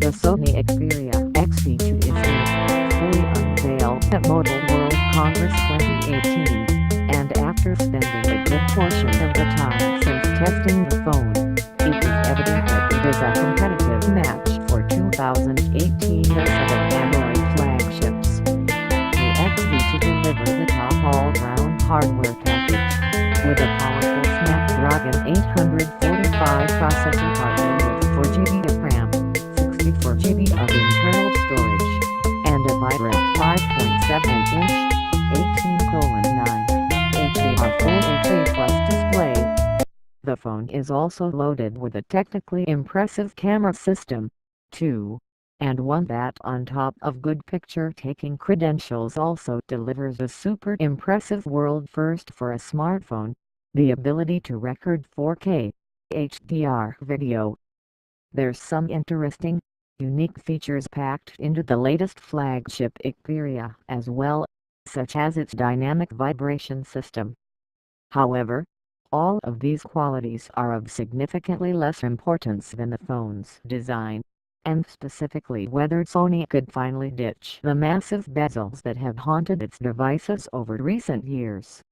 The Sony Xperia XP2 is here, fully unveiled at Mobile World Congress 2018, and after spending a good portion of the time since testing the phone, it is evident that it is a competitive match for 2018 set of Android flagships. The XP2 delivers a top all-round hardware package, with a powerful Snapdragon 845 processor partnered with 4GB of RAM, 64GB of internal storage, and a vibrant 5.7-inch 18:9 HDR Full HD Plus display. The phone is also loaded with a technically impressive camera system, too, and one that on top of good picture-taking credentials also delivers a super impressive world first for a smartphone: the ability to record 4K HDR video. There's some interesting, unique features packed into the latest flagship Xperia as well, such as its dynamic vibration system. However, all of these qualities are of significantly less importance than the phone's design, and specifically whether Sony could finally ditch the massive bezels that have haunted its devices over recent years.